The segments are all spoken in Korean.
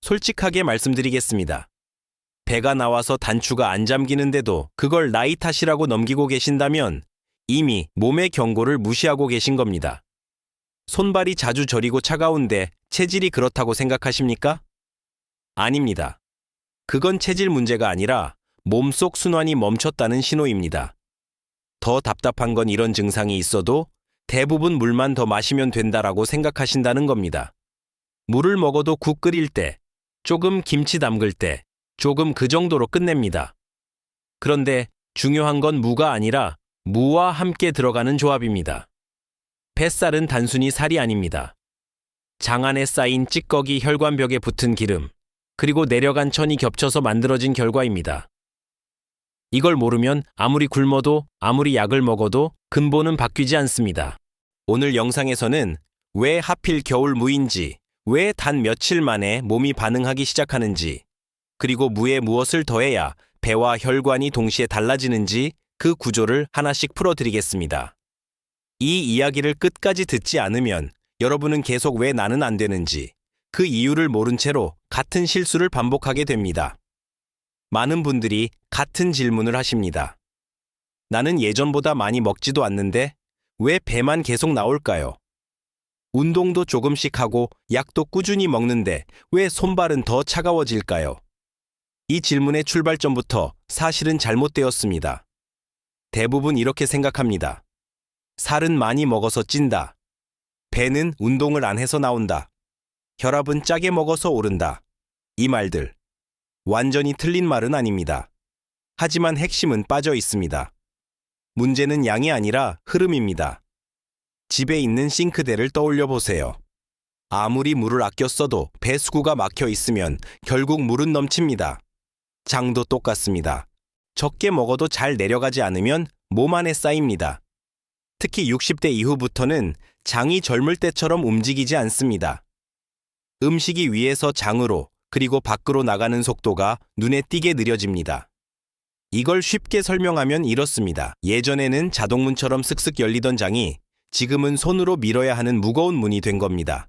솔직하게 말씀드리겠습니다. 배가 나와서 단추가 안 잠기는데도 그걸 나이 탓이라고 넘기고 계신다면 이미 몸의 경고를 무시하고 계신 겁니다. 손발이 자주 저리고 차가운데 체질이 그렇다고 생각하십니까? 아닙니다. 그건 체질 문제가 아니라 몸속 순환이 멈췄다는 신호입니다. 더 답답한 건 이런 증상이 있어도 대부분 물만 더 마시면 된다라고 생각하신다는 겁니다. 물을 먹어도 국 끓일 때, 조금 김치 담글 때, 조금 그 정도로 끝냅니다. 그런데 중요한 건 무가 아니라 무와 함께 들어가는 조합입니다. 뱃살은 단순히 살이 아닙니다. 장 안에 쌓인 찌꺼기 혈관벽에 붙은 기름, 그리고 내려간 천이 겹쳐서 만들어진 결과입니다. 이걸 모르면 아무리 굶어도 아무리 약을 먹어도 근본은 바뀌지 않습니다. 오늘 영상에서는 왜 하필 겨울 무인지, 왜 단 며칠 만에 몸이 반응하기 시작하는지, 그리고 무에 무엇을 더해야 배와 혈관이 동시에 달라지는지 그 구조를 하나씩 풀어드리겠습니다. 이 이야기를 끝까지 듣지 않으면 여러분은 계속 왜 나는 안 되는지 그 이유를 모른 채로 같은 실수를 반복하게 됩니다. 많은 분들이 같은 질문을 하십니다. 나는 예전보다 많이 먹지도 않는데 왜 배만 계속 나올까요? 운동도 조금씩 하고 약도 꾸준히 먹는데 왜 손발은 더 차가워질까요? 이 질문의 출발점부터 사실은 잘못되었습니다. 대부분 이렇게 생각합니다. 살은 많이 먹어서 찐다. 배는 운동을 안 해서 나온다. 혈압은 짜게 먹어서 오른다. 이 말들. 완전히 틀린 말은 아닙니다. 하지만 핵심은 빠져 있습니다. 문제는 양이 아니라 흐름입니다. 집에 있는 싱크대를 떠올려 보세요. 아무리 물을 아껴 써도 배수구가 막혀 있으면 결국 물은 넘칩니다. 장도 똑같습니다. 적게 먹어도 잘 내려가지 않으면 몸 안에 쌓입니다. 특히 60대 이후부터는 장이 젊을 때처럼 움직이지 않습니다. 음식이 위에서 장으로 그리고 밖으로 나가는 속도가 눈에 띄게 느려집니다. 이걸 쉽게 설명하면 이렇습니다. 예전에는 자동문처럼 쓱쓱 열리던 장이 지금은 손으로 밀어야 하는 무거운 문이 된 겁니다.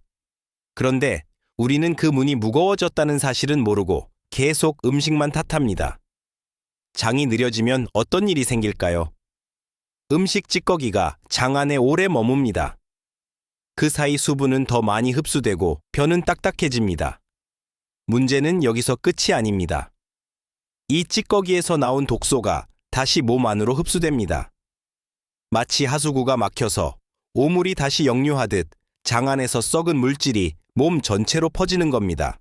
그런데 우리는 그 문이 무거워졌다는 사실은 모르고 계속 음식만 탓합니다. 장이 느려지면 어떤 일이 생길까요? 음식 찌꺼기가 장 안에 오래 머뭅니다. 그 사이 수분은 더 많이 흡수되고 벼는 딱딱해집니다. 문제는 여기서 끝이 아닙니다. 이 찌꺼기에서 나온 독소가 다시 몸 안으로 흡수됩니다. 마치 하수구가 막혀서 오물이 다시 역류하듯 장 안에서 썩은 물질이 몸 전체로 퍼지는 겁니다.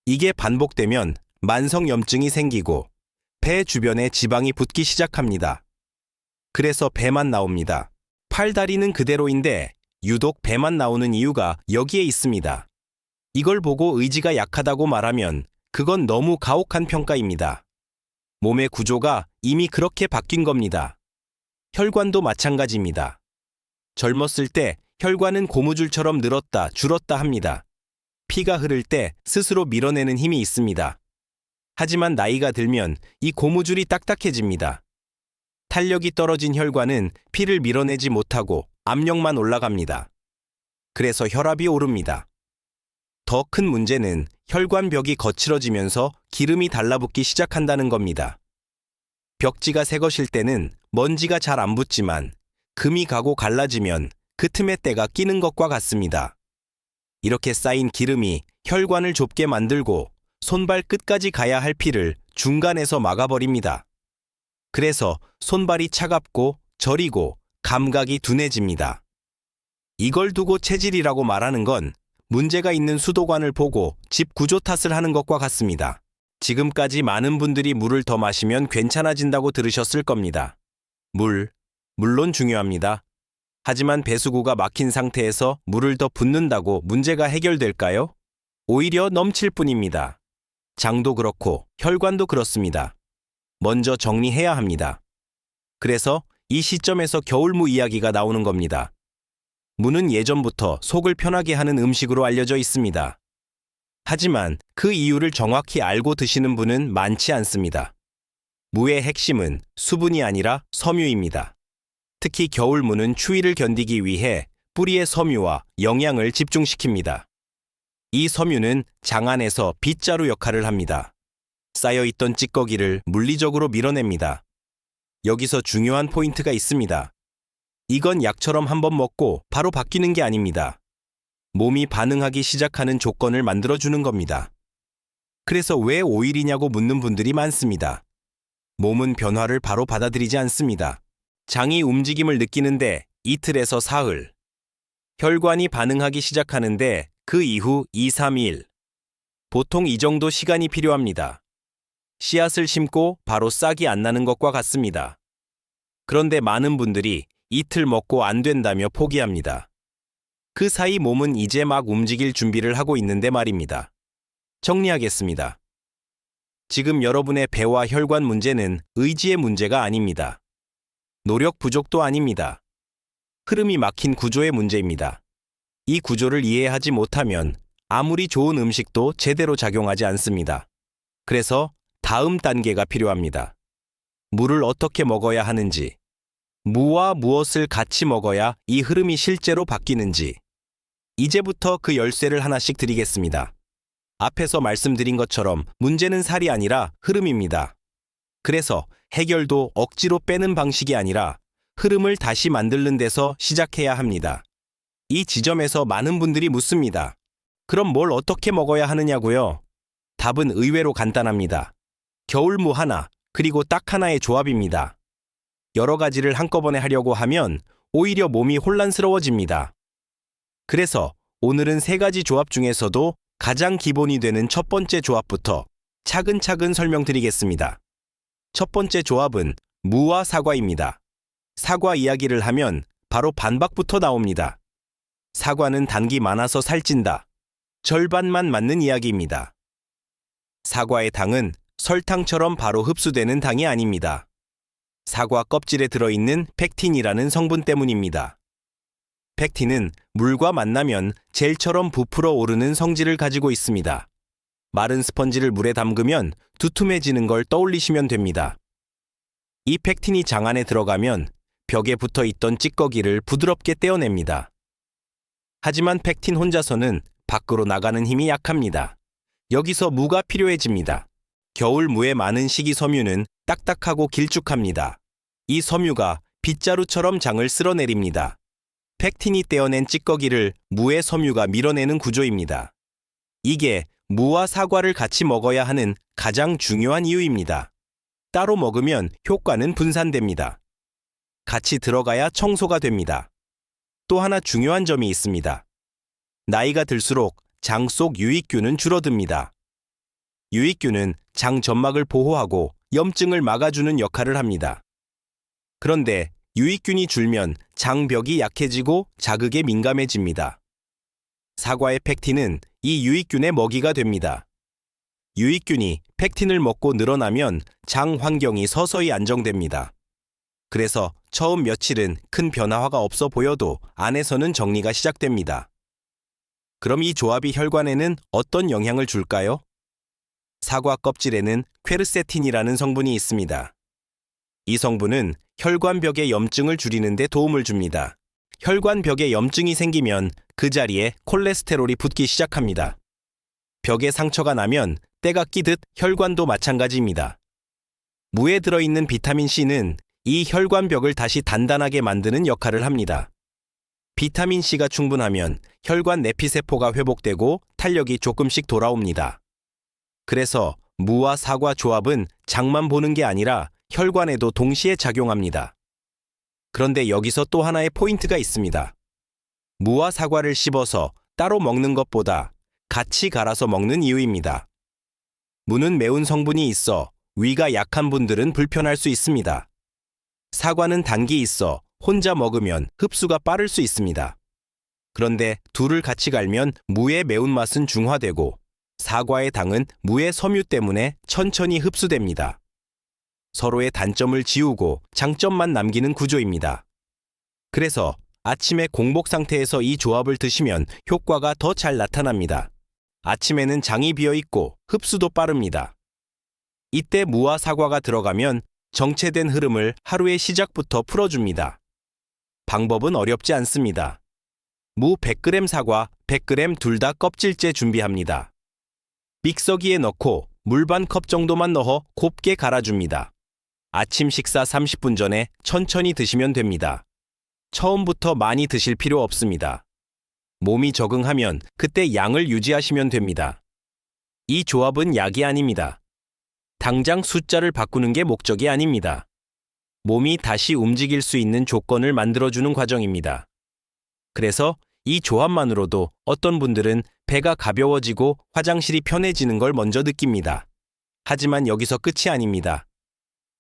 이게 반복되면 만성염증이 생기고 배 주변에 지방이 붙기 시작합니다. 그래서 배만 나옵니다. 팔다리는 그대로인데 유독 배만 나오는 이유가 여기에 있습니다. 이걸 보고 의지가 약하다고 말하면 그건 너무 가혹한 평가입니다. 몸의 구조가 이미 그렇게 바뀐 겁니다. 혈관도 마찬가지입니다. 젊었을 때 혈관은 고무줄처럼 늘었다 줄었다 합니다. 피가 흐를 때 스스로 밀어내는 힘이 있습니다. 하지만 나이가 들면 이 고무줄이 딱딱해집니다. 탄력이 떨어진 혈관은 피를 밀어내지 못하고 압력만 올라갑니다. 그래서 혈압이 오릅니다. 더 큰 문제는 혈관벽이 거칠어지면서 기름이 달라붙기 시작한다는 겁니다. 벽지가 새 것일 때는 먼지가 잘 안 붙지만 금이 가고 갈라지면 그 틈에 때가 끼는 것과 같습니다. 이렇게 쌓인 기름이 혈관을 좁게 만들고 손발 끝까지 가야 할 피를 중간에서 막아버립니다. 그래서 손발이 차갑고 저리고 감각이 둔해집니다. 이걸 두고 체질이라고 말하는 건 문제가 있는 수도관을 보고 집 구조 탓을 하는 것과 같습니다. 지금까지 많은 분들이 물을 더 마시면 괜찮아진다고 들으셨을 겁니다. 물론 중요합니다. 하지만 배수구가 막힌 상태에서 물을 더 붓는다고 문제가 해결될까요? 오히려 넘칠 뿐입니다. 장도 그렇고 혈관도 그렇습니다. 먼저 정리해야 합니다. 그래서 이 시점에서 겨울무 이야기가 나오는 겁니다. 무는 예전부터 속을 편하게 하는 음식으로 알려져 있습니다. 하지만 그 이유를 정확히 알고 드시는 분은 많지 않습니다. 무의 핵심은 수분이 아니라 섬유입니다. 특히 겨울무는 추위를 견디기 위해 뿌리의 섬유와 영양을 집중시킵니다. 이 섬유는 장 안에서 빗자루 역할을 합니다. 쌓여있던 찌꺼기를 물리적으로 밀어냅니다. 여기서 중요한 포인트가 있습니다. 이건 약처럼 한번 먹고 바로 바뀌는 게 아닙니다. 몸이 반응하기 시작하는 조건을 만들어주는 겁니다. 그래서 왜 5일이냐고 묻는 분들이 많습니다. 몸은 변화를 바로 받아들이지 않습니다. 장이 움직임을 느끼는데 이틀에서 사흘. 혈관이 반응하기 시작하는데 그 이후 2, 3일. 보통 이 정도 시간이 필요합니다. 씨앗을 심고 바로 싹이 안 나는 것과 같습니다. 그런데 많은 분들이 이틀 먹고 안 된다며 포기합니다. 그 사이 몸은 이제 막 움직일 준비를 하고 있는데 말입니다. 정리하겠습니다. 지금 여러분의 배와 혈관 문제는 의지의 문제가 아닙니다. 노력 부족도 아닙니다. 흐름이 막힌 구조의 문제입니다. 이 구조를 이해하지 못하면 아무리 좋은 음식도 제대로 작용하지 않습니다. 그래서 다음 단계가 필요합니다. 물을 어떻게 먹어야 하는지, 무와 무엇을 같이 먹어야 이 흐름이 실제로 바뀌는지, 이제부터 그 열쇠를 하나씩 드리겠습니다. 앞에서 말씀드린 것처럼 문제는 살이 아니라 흐름입니다. 그래서 해결도 억지로 빼는 방식이 아니라 흐름을 다시 만드는 데서 시작해야 합니다. 이 지점에서 많은 분들이 묻습니다. 그럼 뭘 어떻게 먹어야 하느냐고요? 답은 의외로 간단합니다. 겨울무 하나, 그리고 딱 하나의 조합입니다. 여러 가지를 한꺼번에 하려고 하면 오히려 몸이 혼란스러워집니다. 그래서 오늘은 3가지 조합 중에서도 가장 기본이 되는 첫 번째 조합부터 차근차근 설명드리겠습니다. 첫 번째 조합은 무와 사과입니다. 사과 이야기를 하면 바로 반박부터 나옵니다. 사과는 단기 많아서 살찐다. 절반만 맞는 이야기입니다. 사과의 당은 설탕처럼 바로 흡수되는 당이 아닙니다. 사과 껍질에 들어있는 펙틴이라는 성분 때문입니다. 펙틴은 물과 만나면 젤처럼 부풀어 오르는 성질을 가지고 있습니다. 마른 스펀지를 물에 담그면 두툼해지는 걸 떠올리시면 됩니다. 이 펙틴이 장 안에 들어가면 벽에 붙어 있던 찌꺼기를 부드럽게 떼어냅니다. 하지만 펙틴 혼자서는 밖으로 나가는 힘이 약합니다. 여기서 무가 필요해집니다. 겨울 무에 많은 식이섬유는 딱딱하고 길쭉합니다. 이 섬유가 빗자루처럼 장을 쓸어내립니다. 펙틴이 떼어낸 찌꺼기를 무의 섬유가 밀어내는 구조입니다. 이게 무와 사과를 같이 먹어야 하는 가장 중요한 이유입니다. 따로 먹으면 효과는 분산됩니다. 같이 들어가야 청소가 됩니다. 또 하나 중요한 점이 있습니다. 나이가 들수록 장 속 유익균은 줄어듭니다. 유익균은 장 점막을 보호하고 염증을 막아주는 역할을 합니다. 그런데 유익균이 줄면 장벽이 약해지고 자극에 민감해집니다. 사과의 펙틴은 이 유익균의 먹이가 됩니다. 유익균이 펙틴을 먹고 늘어나면 장 환경이 서서히 안정됩니다. 그래서 처음 며칠은 큰 변화가 없어 보여도 안에서는 정리가 시작됩니다. 그럼 이 조합이 혈관에는 어떤 영향을 줄까요? 사과 껍질에는 퀘르세틴이라는 성분이 있습니다. 이 성분은 혈관벽의 염증을 줄이는 데 도움을 줍니다. 혈관벽에 염증이 생기면 그 자리에 콜레스테롤이 붙기 시작합니다. 벽에 상처가 나면 때가 끼듯 혈관도 마찬가지입니다. 무에 들어있는 비타민 C는 이 혈관벽을 다시 단단하게 만드는 역할을 합니다. 비타민 C가 충분하면 혈관 내피세포가 회복되고 탄력이 조금씩 돌아옵니다. 그래서 무와 사과 조합은 장만 보는 게 아니라 혈관에도 동시에 작용합니다. 그런데 여기서 또 하나의 포인트가 있습니다. 무와 사과를 씹어서 따로 먹는 것보다 같이 갈아서 먹는 이유입니다. 무는 매운 성분이 있어 위가 약한 분들은 불편할 수 있습니다. 사과는 단기 있어 혼자 먹으면 흡수가 빠를 수 있습니다. 그런데 둘을 같이 갈면 무의 매운맛은 중화되고 사과의 당은 무의 섬유 때문에 천천히 흡수됩니다. 서로의 단점을 지우고 장점만 남기는 구조입니다. 그래서 아침에 공복 상태에서 이 조합을 드시면 효과가 더 잘 나타납니다. 아침에는 장이 비어 있고 흡수도 빠릅니다. 이때 무와 사과가 들어가면 정체된 흐름을 하루의 시작부터 풀어줍니다. 방법은 어렵지 않습니다. 무 100g, 사과 100g 둘 다 껍질째 준비합니다. 믹서기에 넣고 물 반 컵 정도만 넣어 곱게 갈아줍니다. 아침 식사 30분 전에 천천히 드시면 됩니다. 처음부터 많이 드실 필요 없습니다. 몸이 적응하면 그때 양을 유지하시면 됩니다. 이 조합은 약이 아닙니다. 당장 숫자를 바꾸는 게 목적이 아닙니다. 몸이 다시 움직일 수 있는 조건을 만들어주는 과정입니다. 그래서 이 조합만으로도 어떤 분들은 배가 가벼워지고 화장실이 편해지는 걸 먼저 느낍니다. 하지만 여기서 끝이 아닙니다.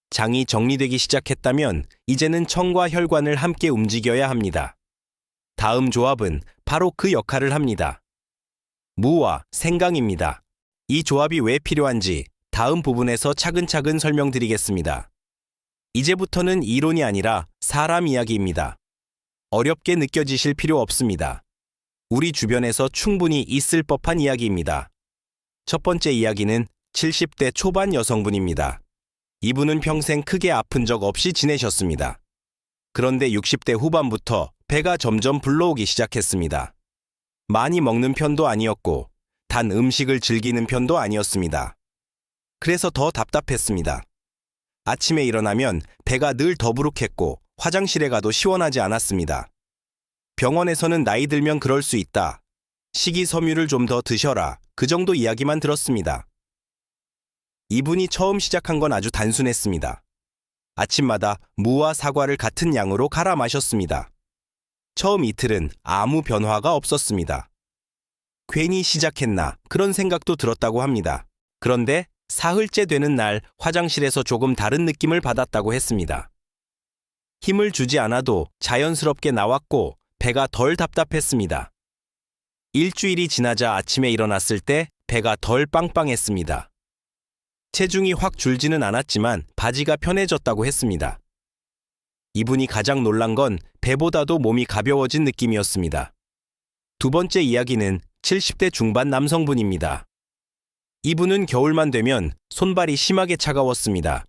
장이 정리되기 시작했다면 이제는 청과 혈관을 함께 움직여야 합니다. 다음 조합은 바로 그 역할을 합니다. 무와 생강입니다. 이 조합이 왜 필요한지 다음 부분에서 차근차근 설명드리겠습니다. 이제부터는 이론이 아니라 사람 이야기입니다. 어렵게 느껴지실 필요 없습니다. 우리 주변에서 충분히 있을 법한 이야기입니다. 첫 번째 이야기는 70대 초반 여성분입니다. 이분은 평생 크게 아픈 적 없이 지내셨습니다. 그런데 60대 후반부터 배가 점점 불러오기 시작했습니다. 많이 먹는 편도 아니었고 단 음식을 즐기는 편도 아니었습니다. 그래서 더 답답했습니다. 아침에 일어나면 배가 늘 더부룩했고 화장실에 가도 시원하지 않았습니다. 병원에서는 나이 들면 그럴 수 있다. 식이섬유를 좀 더 드셔라. 그 정도 이야기만 들었습니다. 이분이 처음 시작한 건 아주 단순했습니다. 아침마다 무와 사과를 같은 양으로 갈아 마셨습니다. 처음 이틀은 아무 변화가 없었습니다. 괜히 시작했나 그런 생각도 들었다고 합니다. 그런데 사흘째 되는 날 화장실에서 조금 다른 느낌을 받았다고 했습니다. 힘을 주지 않아도 자연스럽게 나왔고 배가 덜 답답했습니다. 일주일이 지나자 아침에 일어났을 때 배가 덜 빵빵했습니다. 체중이 확 줄지는 않았지만 바지가 편해졌다고 했습니다. 이분이 가장 놀란 건 배보다도 몸이 가벼워진 느낌이었습니다. 두 번째 이야기는 70대 중반 남성분입니다. 이분은 겨울만 되면 손발이 심하게 차가웠습니다.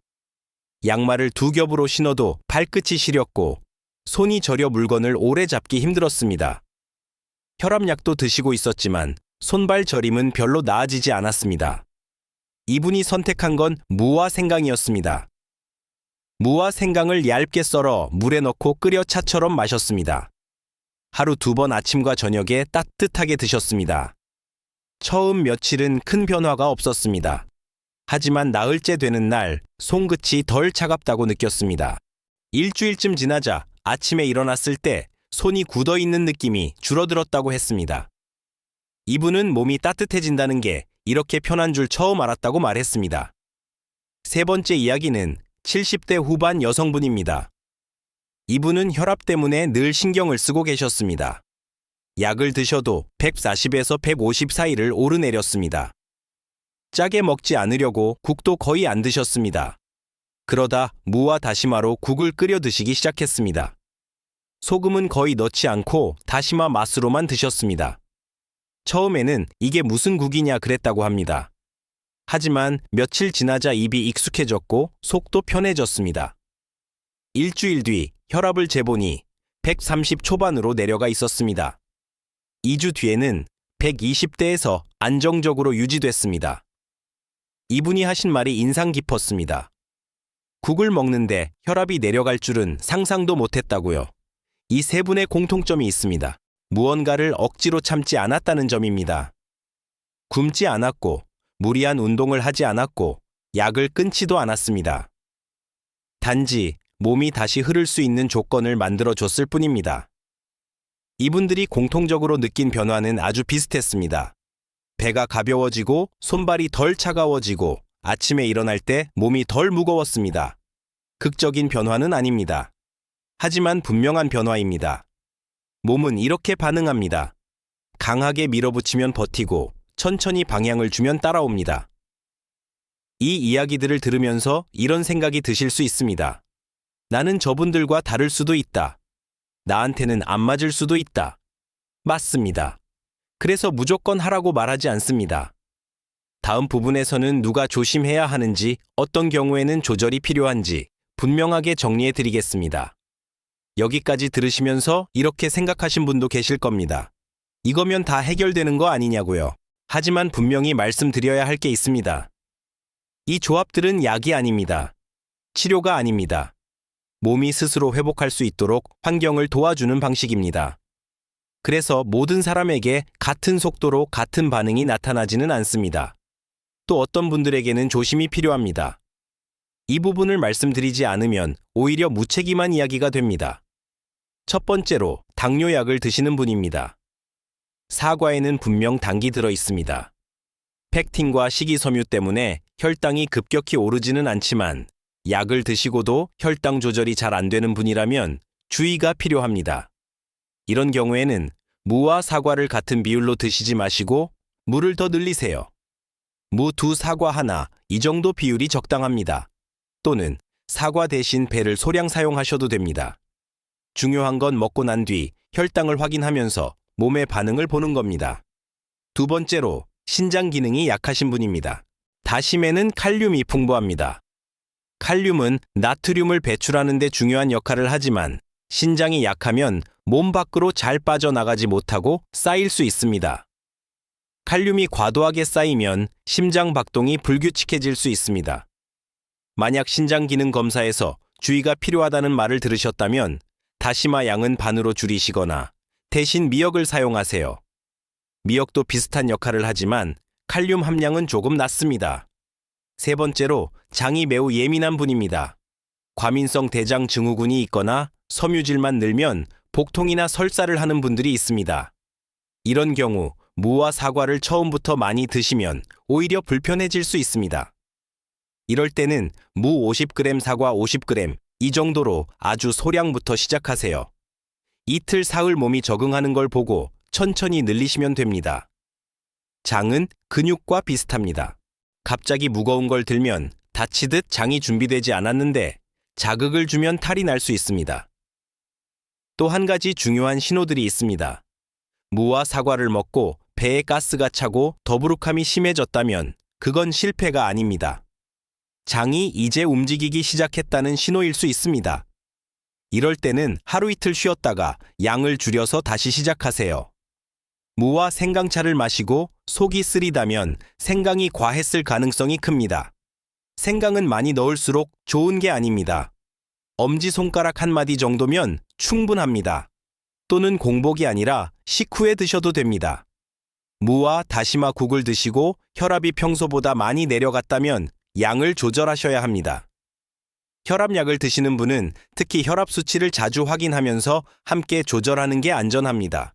양말을 두 겹으로 신어도 발끝이 시렸고 손이 저려 물건을 오래 잡기 힘들었습니다. 혈압약도 드시고 있었지만 손발 저림은 별로 나아지지 않았습니다. 이분이 선택한 건 무와 생강이었습니다. 무와 생강을 얇게 썰어 물에 넣고 끓여 차처럼 마셨습니다. 하루 2번 아침과 저녁에 따뜻하게 드셨습니다. 처음 며칠은 큰 변화가 없었습니다. 하지만 나흘째 되는 날 손끝이 덜 차갑다고 느꼈습니다. 일주일쯤 지나자 아침에 일어났을 때 손이 굳어있는 느낌이 줄어들었다고 했습니다. 이분은 몸이 따뜻해진다는 게 이렇게 편한 줄 처음 알았다고 말했습니다. 세 번째 이야기는 70대 후반 여성분입니다. 이분은 혈압 때문에 늘 신경을 쓰고 계셨습니다. 약을 드셔도 140에서 150 사이를 오르내렸습니다. 짜게 먹지 않으려고 국도 거의 안 드셨습니다. 그러다 무와 다시마로 국을 끓여 드시기 시작했습니다. 소금은 거의 넣지 않고 다시마 맛으로만 드셨습니다. 처음에는 이게 무슨 국이냐 그랬다고 합니다. 하지만 며칠 지나자 입이 익숙해졌고 속도 편해졌습니다. 일주일 뒤 혈압을 재보니 130 초반으로 내려가 있었습니다. 2주 뒤에는 120대에서 안정적으로 유지됐습니다. 이분이 하신 말이 인상 깊었습니다. 국을 먹는데 혈압이 내려갈 줄은 상상도 못했다고요. 이 세 분의 공통점이 있습니다. 무언가를 억지로 참지 않았다는 점입니다. 굶지 않았고 무리한 운동을 하지 않았고 약을 끊지도 않았습니다. 단지 몸이 다시 흐를 수 있는 조건을 만들어줬을 뿐입니다. 이분들이 공통적으로 느낀 변화는 아주 비슷했습니다. 배가 가벼워지고 손발이 덜 차가워지고 아침에 일어날 때 몸이 덜 무거웠습니다. 극적인 변화는 아닙니다. 하지만 분명한 변화입니다. 몸은 이렇게 반응합니다. 강하게 밀어붙이면 버티고 천천히 방향을 주면 따라옵니다. 이 이야기들을 들으면서 이런 생각이 드실 수 있습니다. 나는 저분들과 다를 수도 있다. 나한테는 안 맞을 수도 있다. 맞습니다. 그래서 무조건 하라고 말하지 않습니다. 다음 부분에서는 누가 조심해야 하는지, 어떤 경우에는 조절이 필요한지 분명하게 정리해 드리겠습니다. 여기까지 들으시면서 이렇게 생각하신 분도 계실 겁니다. 이거면 다 해결되는 거 아니냐고요. 하지만 분명히 말씀드려야 할 게 있습니다. 이 조합들은 약이 아닙니다. 치료가 아닙니다. 몸이 스스로 회복할 수 있도록 환경을 도와주는 방식입니다. 그래서 모든 사람에게 같은 속도로 같은 반응이 나타나지는 않습니다. 또 어떤 분들에게는 조심이 필요합니다. 이 부분을 말씀드리지 않으면 오히려 무책임한 이야기가 됩니다. 첫 번째로 당뇨약을 드시는 분입니다. 사과에는 분명 당이 들어 있습니다. 펙틴과 식이섬유 때문에 혈당이 급격히 오르지는 않지만 약을 드시고도 혈당 조절이 잘 안 되는 분이라면 주의가 필요합니다. 이런 경우에는 무와 사과를 같은 비율로 드시지 마시고 물을 더 늘리세요. 무 2사과 하나, 이 정도 비율이 적당합니다. 또는 사과 대신 배를 소량 사용하셔도 됩니다. 중요한 건 먹고 난 뒤 혈당을 확인하면서 몸의 반응을 보는 겁니다. 두 번째로 신장 기능이 약하신 분입니다. 다심에는 칼륨이 풍부합니다. 칼륨은 나트륨을 배출하는 데 중요한 역할을 하지만 신장이 약하면 몸 밖으로 잘 빠져나가지 못하고 쌓일 수 있습니다. 칼륨이 과도하게 쌓이면 심장 박동이 불규칙해질 수 있습니다. 만약 신장 기능 검사에서 주의가 필요하다는 말을 들으셨다면 다시마 양은 반으로 줄이시거나 대신 미역을 사용하세요. 미역도 비슷한 역할을 하지만 칼륨 함량은 조금 낮습니다. 세 번째로 장이 매우 예민한 분입니다. 과민성 대장 증후군이 있거나 섬유질만 늘면 복통이나 설사를 하는 분들이 있습니다. 이런 경우 무와 사과를 처음부터 많이 드시면 오히려 불편해질 수 있습니다. 이럴 때는 무 50g, 사과 50g 이 정도로 아주 소량부터 시작하세요. 이틀 사흘 몸이 적응하는 걸 보고 천천히 늘리시면 됩니다. 장은 근육과 비슷합니다. 갑자기 무거운 걸 들면 다치듯 장이 준비되지 않았는데 자극을 주면 탈이 날 수 있습니다. 또 한 가지 중요한 신호들이 있습니다. 무와 사과를 먹고 배에 가스가 차고 더부룩함이 심해졌다면 그건 실패가 아닙니다. 장이 이제 움직이기 시작했다는 신호일 수 있습니다. 이럴 때는 하루 이틀 쉬었다가 양을 줄여서 다시 시작하세요. 무와 생강차를 마시고 속이 쓰리다면 생강이 과했을 가능성이 큽니다. 생강은 많이 넣을수록 좋은 게 아닙니다. 엄지손가락 한 마디 정도면 충분합니다. 또는 공복이 아니라 식후에 드셔도 됩니다. 무와 다시마 국을 드시고 혈압이 평소보다 많이 내려갔다면 양을 조절하셔야 합니다. 혈압약을 드시는 분은 특히 혈압 수치를 자주 확인하면서 함께 조절하는 게 안전합니다.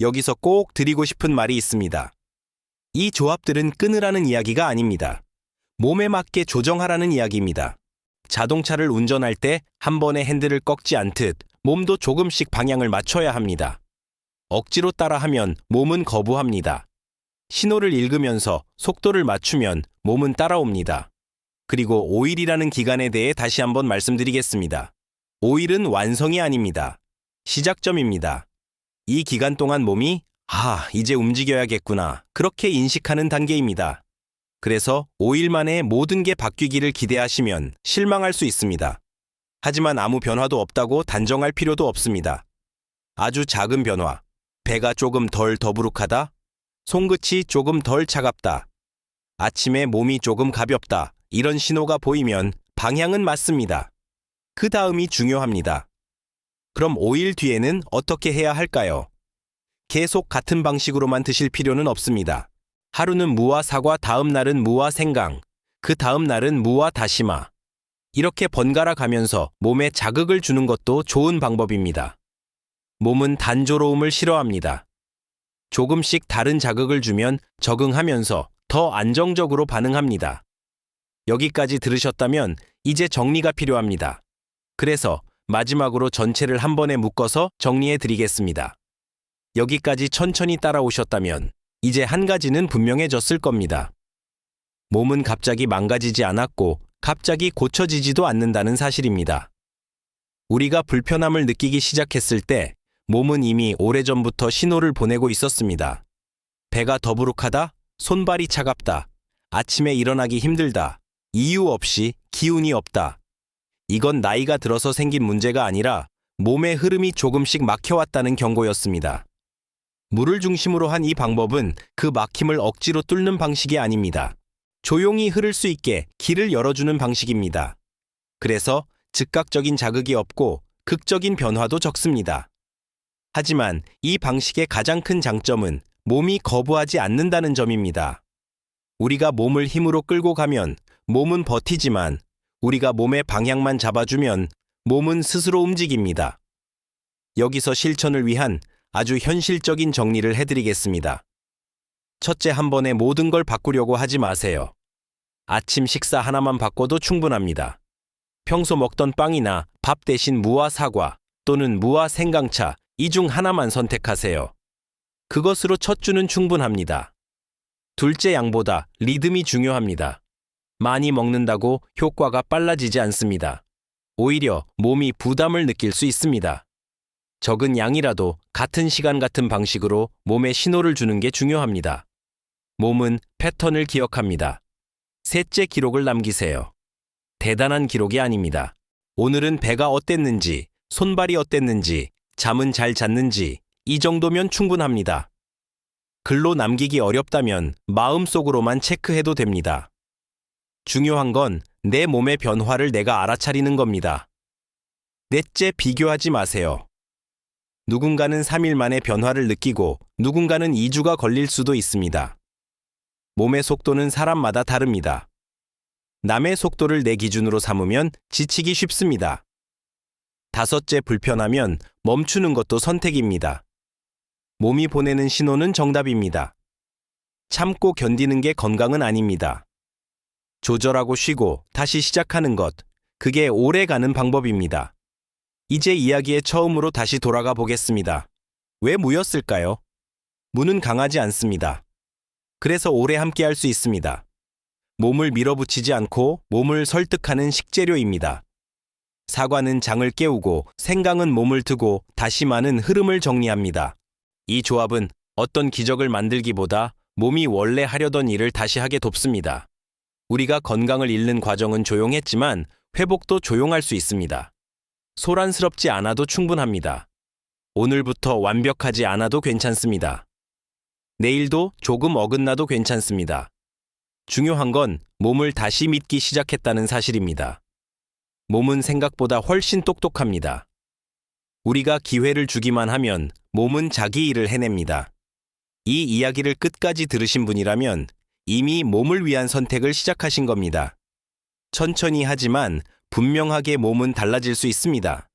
여기서 꼭 드리고 싶은 말이 있습니다. 이 조합들은 끊으라는 이야기가 아닙니다. 몸에 맞게 조정하라는 이야기입니다. 자동차를 운전할 때 한 번에 핸들을 꺾지 않듯 몸도 조금씩 방향을 맞춰야 합니다. 억지로 따라하면 몸은 거부합니다. 신호를 읽으면서 속도를 맞추면 몸은 따라옵니다. 그리고 5일이라는 기간에 대해 다시 한번 말씀드리겠습니다. 5일은 완성이 아닙니다. 시작점입니다. 이 기간 동안 몸이 이제 움직여야겠구나 그렇게 인식하는 단계입니다. 그래서 5일 만에 모든 게 바뀌기를 기대하시면 실망할 수 있습니다. 하지만 아무 변화도 없다고 단정할 필요도 없습니다. 아주 작은 변화, 배가 조금 덜 더부룩하다, 손끝이 조금 덜 차갑다, 아침에 몸이 조금 가볍다 이런 신호가 보이면 방향은 맞습니다. 그 다음이 중요합니다. 그럼 5일 뒤에는 어떻게 해야 할까요? 계속 같은 방식으로만 드실 필요는 없습니다. 하루는 무와 사과, 다음 날은 무와 생강, 그 다음 날은 무와 다시마. 이렇게 번갈아 가면서 몸에 자극을 주는 것도 좋은 방법입니다. 몸은 단조로움을 싫어합니다. 조금씩 다른 자극을 주면 적응하면서 더 안정적으로 반응합니다. 여기까지 들으셨다면 이제 정리가 필요합니다. 그래서 마지막으로 전체를 한 번에 묶어서 정리해 드리겠습니다. 여기까지 천천히 따라오셨다면 이제 한 가지는 분명해졌을 겁니다. 몸은 갑자기 망가지지 않았고 갑자기 고쳐지지도 않는다는 사실입니다. 우리가 불편함을 느끼기 시작했을 때 몸은 이미 오래전부터 신호를 보내고 있었습니다. 배가 더부룩하다, 손발이 차갑다, 아침에 일어나기 힘들다, 이유 없이 기운이 없다. 이건 나이가 들어서 생긴 문제가 아니라 몸의 흐름이 조금씩 막혀왔다는 경고였습니다. 물을 중심으로 한 이 방법은 그 막힘을 억지로 뚫는 방식이 아닙니다. 조용히 흐를 수 있게 길을 열어주는 방식입니다. 그래서 즉각적인 자극이 없고 극적인 변화도 적습니다. 하지만 이 방식의 가장 큰 장점은 몸이 거부하지 않는다는 점입니다. 우리가 몸을 힘으로 끌고 가면 몸은 버티지만 우리가 몸의 방향만 잡아주면 몸은 스스로 움직입니다. 여기서 실천을 위한 아주 현실적인 정리를 해드리겠습니다. 첫째, 한 번에 모든 걸 바꾸려고 하지 마세요. 아침 식사 하나만 바꿔도 충분합니다. 평소 먹던 빵이나 밥 대신 무와 사과 또는 무와 생강차 이 중 하나만 선택하세요. 그것으로 첫 주는 충분합니다. 둘째, 양보다 리듬이 중요합니다. 많이 먹는다고 효과가 빨라지지 않습니다. 오히려 몸이 부담을 느낄 수 있습니다. 적은 양이라도 같은 시간 같은 방식으로 몸에 신호를 주는 게 중요합니다. 몸은 패턴을 기억합니다. 셋째, 기록을 남기세요. 대단한 기록이 아닙니다. 오늘은 배가 어땠는지, 손발이 어땠는지, 잠은 잘 잤는지 이 정도면 충분합니다. 글로 남기기 어렵다면 마음속으로만 체크해도 됩니다. 중요한 건 내 몸의 변화를 내가 알아차리는 겁니다. 넷째, 비교하지 마세요. 누군가는 3일 만에 변화를 느끼고 누군가는 2주가 걸릴 수도 있습니다. 몸의 속도는 사람마다 다릅니다. 남의 속도를 내 기준으로 삼으면 지치기 쉽습니다. 다섯째, 불편하면 멈추는 것도 선택입니다. 몸이 보내는 신호는 정답입니다. 참고 견디는 게 건강은 아닙니다. 조절하고 쉬고 다시 시작하는 것, 그게 오래 가는 방법입니다. 이제 이야기에 처음으로 다시 돌아가 보겠습니다. 왜 무였을까요? 무는 강하지 않습니다. 그래서 오래 함께할 수 있습니다. 몸을 밀어붙이지 않고 몸을 설득하는 식재료입니다. 사과는 장을 깨우고 생강은 몸을 트고 다시마는 흐름을 정리합니다. 이 조합은 어떤 기적을 만들기보다 몸이 원래 하려던 일을 다시 하게 돕습니다. 우리가 건강을 잃는 과정은 조용했지만 회복도 조용할 수 있습니다. 소란스럽지 않아도 충분합니다. 오늘부터 완벽하지 않아도 괜찮습니다. 내일도 조금 어긋나도 괜찮습니다. 중요한 건 몸을 다시 믿기 시작했다는 사실입니다. 몸은 생각보다 훨씬 똑똑합니다. 우리가 기회를 주기만 하면 몸은 자기 일을 해냅니다. 이 이야기를 끝까지 들으신 분이라면 이미 몸을 위한 선택을 시작하신 겁니다. 천천히 하지만 분명하게 몸은 달라질 수 있습니다.